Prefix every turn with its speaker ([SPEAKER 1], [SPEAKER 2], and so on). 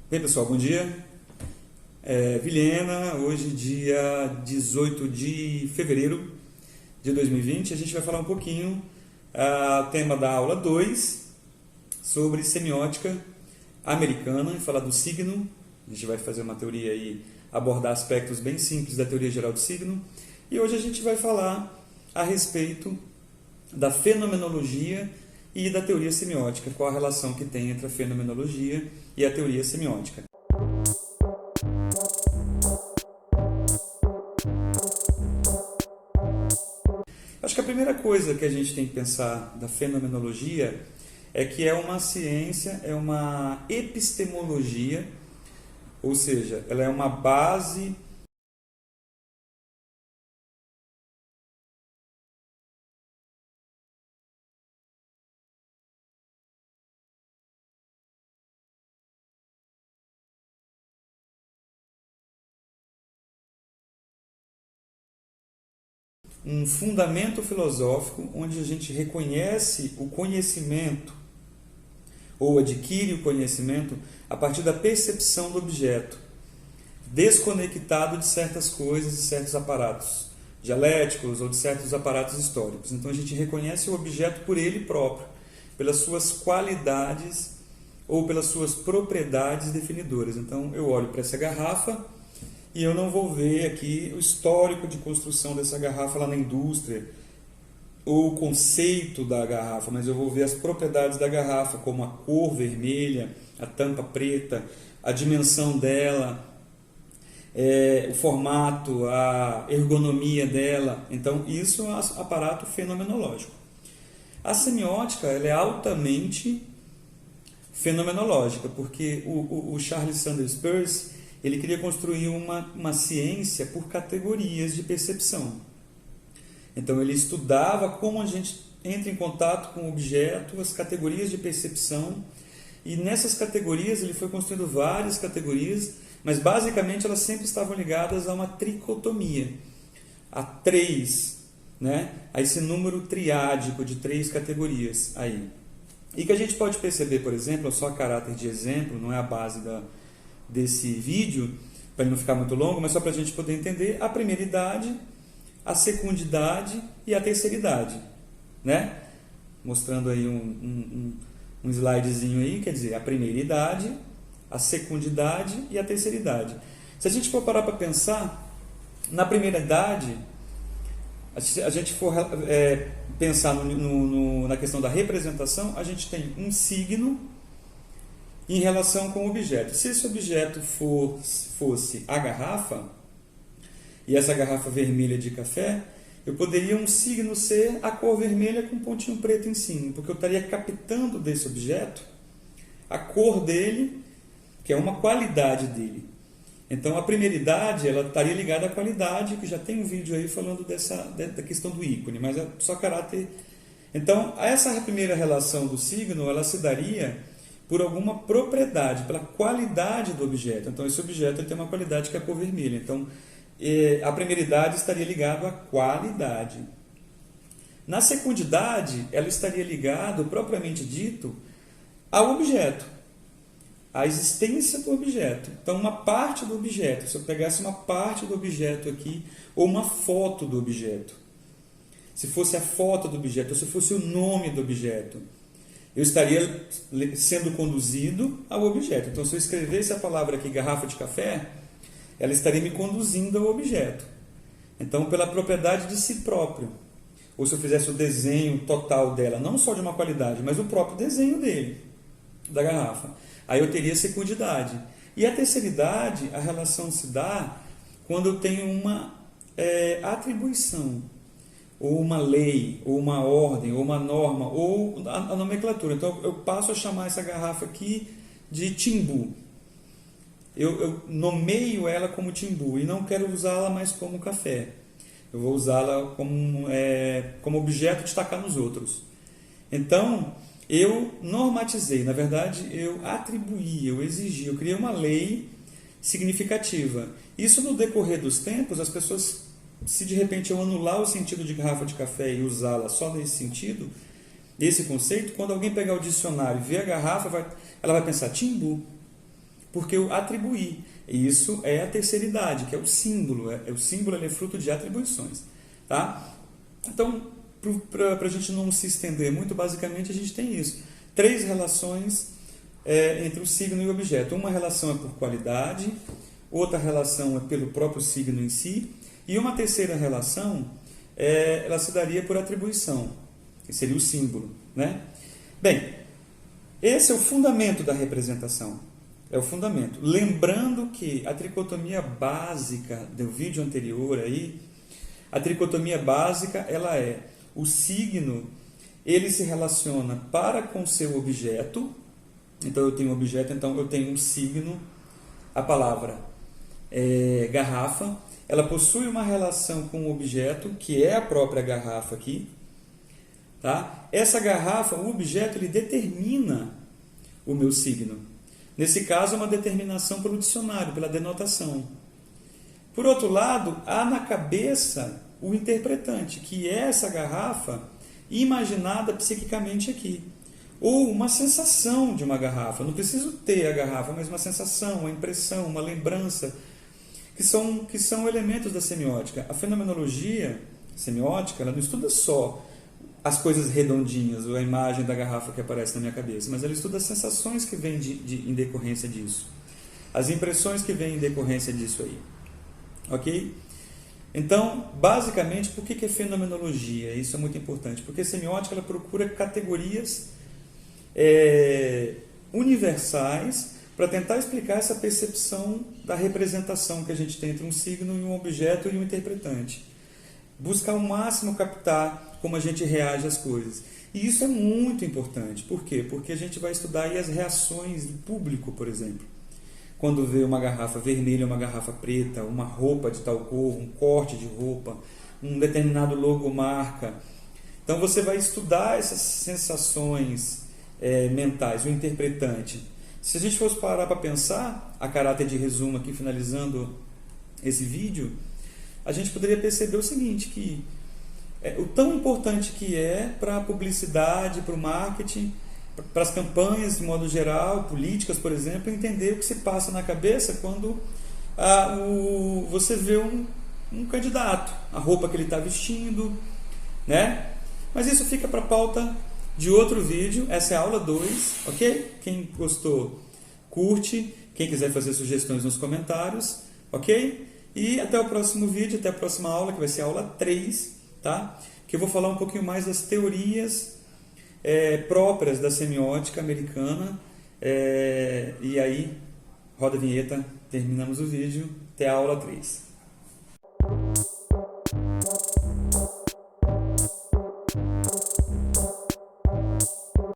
[SPEAKER 1] Bem, pessoal, bom dia. Vilhena, hoje dia 18 de fevereiro de 2020, a gente vai falar um pouquinho tema da aula 2 sobre semiótica americana e falar do signo. A gente vai fazer uma teoria aí, abordar aspectos bem simples da teoria geral do signo. E hoje a gente vai falar a respeito da fenomenologia e da teoria semiótica, qual a relação que tem entre a fenomenologia e a teoria semiótica. Acho que a primeira coisa que a gente tem que pensar da fenomenologia é que é uma ciência, é uma epistemologia, ou seja, ela é uma base um fundamento filosófico onde a gente reconhece o conhecimento ou adquire o conhecimento a partir da percepção do objeto, desconectado de certas coisas e certos aparatos dialéticos ou de certos aparatos históricos. Então a gente reconhece o objeto por ele próprio, pelas suas qualidades ou pelas suas propriedades definidoras. Então eu olho para essa garrafa e eu não vou ver aqui o histórico de construção dessa garrafa lá na indústria, ou o conceito da garrafa, mas eu vou ver as propriedades da garrafa, como a cor vermelha, a tampa preta, a dimensão dela, o formato, a ergonomia dela. Então, isso é um aparato fenomenológico. A semiótica ela é altamente fenomenológica, porque o Charles Sanders Peirce ele queria construir uma ciência por categorias de percepção. Então ele estudava como a gente entra em contato com o objeto, as categorias de percepção, e nessas categorias ele foi construindo várias categorias, mas basicamente elas sempre estavam ligadas a uma tricotomia, a três, né? A esse número triádico de três categorias aí. E que a gente pode perceber, por exemplo, só a caráter de exemplo, não é a base desse vídeo, para ele não ficar muito longo, mas só para a gente poder entender a primeira idade, a secundidade e a terceira idade, né? Mostrando aí um slidezinho aí, quer dizer, a primeira idade, a secundidade e a terceira idade. Se a gente for parar para pensar, na primeira idade, a gente for pensar na questão da representação, a gente tem um signo em relação com o objeto. Se esse objeto fosse a garrafa, e essa garrafa vermelha de café, eu poderia um signo ser a cor vermelha com um pontinho preto em cima, porque eu estaria captando desse objeto a cor dele, que é uma qualidade dele. Então a primeira idade ela estaria ligada à qualidade, que já tem um vídeo aí falando da questão do ícone, mas é só caráter. Então essa primeira relação do signo ela se daria por alguma propriedade, pela qualidade do objeto. Então esse objeto ele tem uma qualidade que é a cor vermelha. Então a primeira idade estaria ligada à qualidade. Na secundidade, ela estaria ligada, propriamente dito, ao objeto, à existência do objeto. Então, uma parte do objeto, se eu pegasse uma parte do objeto aqui, ou uma foto do objeto, se fosse a foto do objeto, ou se fosse o nome do objeto, eu estaria sendo conduzido ao objeto. Então, se eu escrevesse a palavra aqui, garrafa de café, ela estaria me conduzindo ao objeto. Então, pela propriedade de si próprio. Ou se eu fizesse o desenho total dela, não só de uma qualidade, mas o próprio desenho dele, da garrafa. Aí eu teria secundidade. E a terceira idade, a relação se dá quando eu tenho uma atribuição, ou uma lei, ou uma ordem, ou uma norma, ou a nomenclatura. Então, eu passo a chamar essa garrafa aqui de timbu. Eu nomeio ela como timbu e não quero usá-la mais como café. Eu vou usá-la como objeto de destacar nos outros. Então, eu normatizei, na verdade, eu atribuí, eu exigi, eu criei uma lei significativa. Isso no decorrer dos tempos, as pessoas, se de repente eu anular o sentido de garrafa de café e usá-la só nesse sentido, nesse conceito, quando alguém pegar o dicionário e ver a garrafa, ela vai pensar timbu. porque eu atribuí. E isso é a terceira idade, que é o símbolo. O símbolo ele é fruto de atribuições. Tá? Então, para a gente não se estender muito, basicamente a gente tem isso. 3 relações entre o signo e o objeto. Uma relação é por qualidade, outra relação é pelo próprio signo em si, e uma terceira relação ela se daria por atribuição, que seria o símbolo. Né? Bem, esse é o fundamento da representação. É o fundamento. Lembrando que a tricotomia básica do vídeo anterior aí, a tricotomia básica, ela é o signo, ele se relaciona para com seu objeto. Então eu tenho um objeto, então eu tenho um signo, a palavra garrafa, ela possui uma relação com o objeto, que é a própria garrafa aqui. Tá? Essa garrafa, o objeto, ele determina o meu signo. Nesse caso, é uma determinação pelo dicionário, pela denotação. Por outro lado, há na cabeça o interpretante, que é essa garrafa imaginada psiquicamente aqui. Ou uma sensação de uma garrafa. Não preciso ter a garrafa, mas uma sensação, uma impressão, uma lembrança, que são elementos da semiótica. A fenomenologia semiótica, ela não estuda só as coisas redondinhas, ou a imagem da garrafa que aparece na minha cabeça, mas ela estuda as sensações que vêm em decorrência disso, as impressões que vêm em decorrência disso aí. Ok? Então, basicamente, por que é fenomenologia? Isso é muito importante, porque a semiótica ela procura categorias universais para tentar explicar essa percepção da representação que a gente tem entre um signo e um objeto e um interpretante. Buscar ao máximo captar como a gente reage às coisas. E isso é muito importante. Por quê? Porque a gente vai estudar aí as reações do público, por exemplo. Quando vê uma garrafa vermelha, uma garrafa preta, uma roupa de tal cor, um corte de roupa, um determinado logomarca. Então você vai estudar essas sensações mentais, o interpretante. Se a gente fosse parar para pensar, a caráter de resumo aqui, finalizando esse vídeo, a gente poderia perceber o seguinte, que o tão importante que é para a publicidade, para o marketing, para as campanhas de modo geral, políticas, por exemplo, entender o que se passa na cabeça quando você vê um candidato, a roupa que ele está vestindo, né? Mas isso fica para a pauta de outro vídeo. Essa é a aula 2, ok? Quem gostou, curte. Quem quiser fazer sugestões nos comentários, ok? E até o próximo vídeo, até a próxima aula, que vai ser a aula 3, tá? Que eu vou falar um pouquinho mais das teorias próprias da semiótica americana. E aí, roda a vinheta, terminamos o vídeo. Até a aula 3.